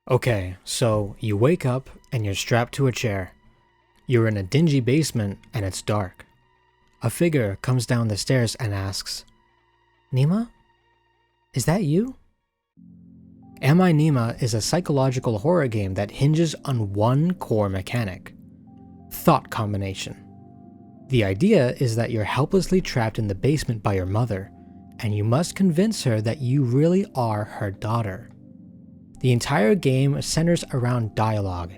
Okay, so you wake up and you're strapped to a chair. You're in a dingy basement and it's dark. A figure comes down the stairs and asks, Nema? Is that you? Am I Nema is a psychological horror game that hinges on one core mechanic: thought combination. The idea is that you're helplessly trapped in the basement by your mother, and you must convince her that you really are her daughter. The entire game centers around dialogue,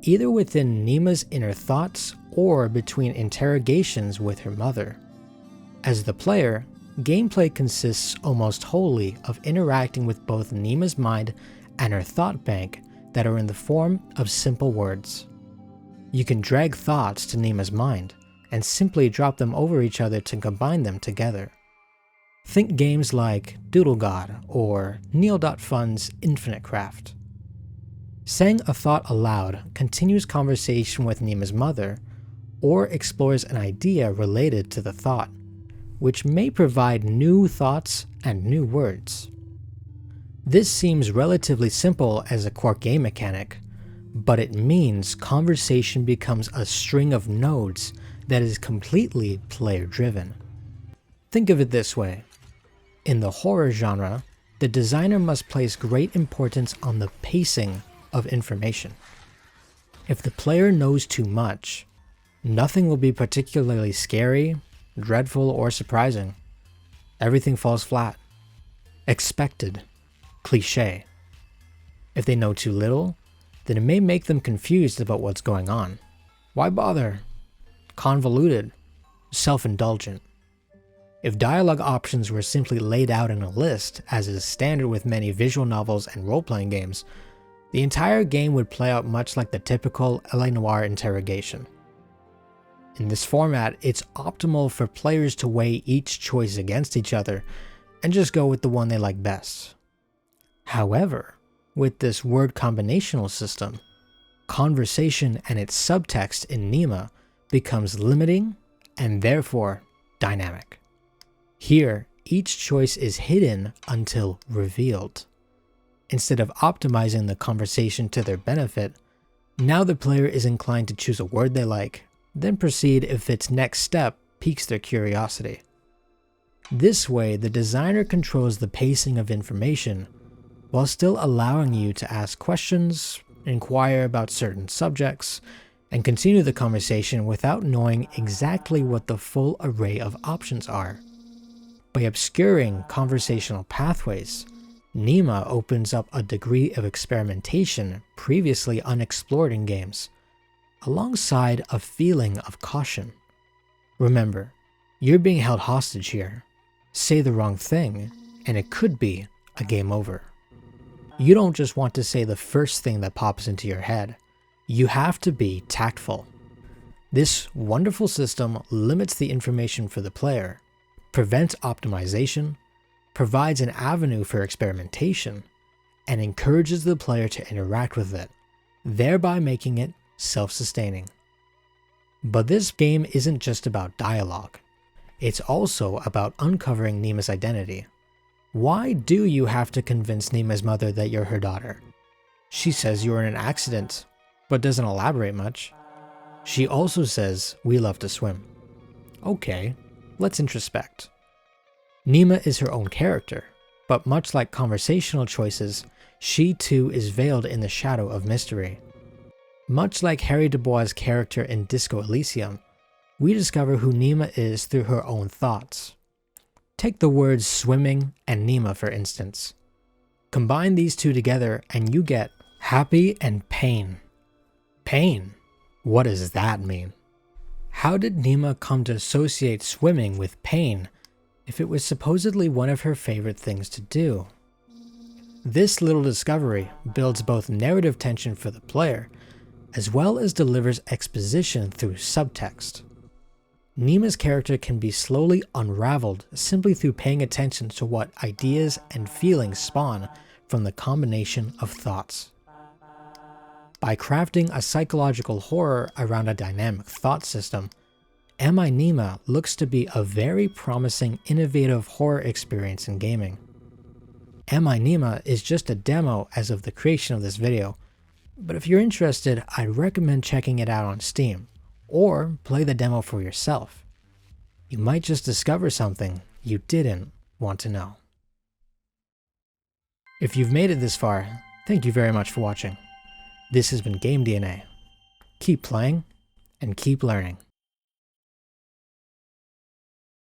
either within Nema's inner thoughts or between interrogations with her mother. As the player, gameplay consists almost wholly of interacting with both Nema's mind and her thought bank that are in the form of simple words. You can drag thoughts to Nema's mind and simply drop them over each other to combine them together. Think games like Doodle God or Neil.Fun's Infinite Craft. Saying a thought aloud continues conversation with Nema's mother, or explores an idea related to the thought, which may provide new thoughts and new words. This seems relatively simple as a core game mechanic, but it means conversation becomes a string of nodes that is completely player-driven. Think of it this way. In the horror genre, the designer must place great importance on the pacing of information. If the player knows too much, nothing will be particularly scary, dreadful, or surprising. Everything falls flat. Expected. Cliché. If they know too little, then it may make them confused about what's going on. Why bother? Convoluted. Self-indulgent. If dialogue options were simply laid out in a list, as is standard with many visual novels and role-playing games, the entire game would play out much like the typical LA Noire interrogation. In this format, it's optimal for players to weigh each choice against each other and just go with the one they like best. However, with this word combinational system, conversation and its subtext in Nema becomes limiting and therefore dynamic. Here, each choice is hidden until revealed. Instead of optimizing the conversation to their benefit, now the player is inclined to choose a word they like, then proceed if its next step piques their curiosity. This way, the designer controls the pacing of information, while still allowing you to ask questions, inquire about certain subjects, and continue the conversation without knowing exactly what the full array of options are. By obscuring conversational pathways, Nema opens up a degree of experimentation previously unexplored in games, alongside a feeling of caution. Remember, you're being held hostage here. Say the wrong thing, and it could be a game over. You don't just want to say the first thing that pops into your head. You have to be tactful. This wonderful system limits the information for the player, prevents optimization, provides an avenue for experimentation, and encourages the player to interact with it, thereby making it self-sustaining. But this game isn't just about dialogue. It's also about uncovering Nema's identity. Why do you have to convince Nema's mother that you're her daughter? She says you were in an accident, but doesn't elaborate much. She also says we love to swim. Okay, let's introspect. Nema is her own character, but much like conversational choices, she too is veiled in the shadow of mystery. Much like Harry Dubois' character in Disco Elysium, we discover who Nema is through her own thoughts. Take the words swimming and Nema for instance. Combine these two together and you get happy and pain. Pain? What does that mean? How did Nema come to associate swimming with pain if it was supposedly one of her favorite things to do? This little discovery builds both narrative tension for the player, as well as delivers exposition through subtext. Nema's character can be slowly unraveled simply through paying attention to what ideas and feelings spawn from the combination of thoughts. By crafting a psychological horror around a dynamic thought system, Am I Nema looks to be a very promising, innovative horror experience in gaming. Am I Nema is just a demo as of the creation of this video, but if you're interested, I'd recommend checking it out on Steam, or play the demo for yourself. You might just discover something you didn't want to know. If you've made it this far, thank you very much for watching. This has been Game DNA. Keep playing and keep learning.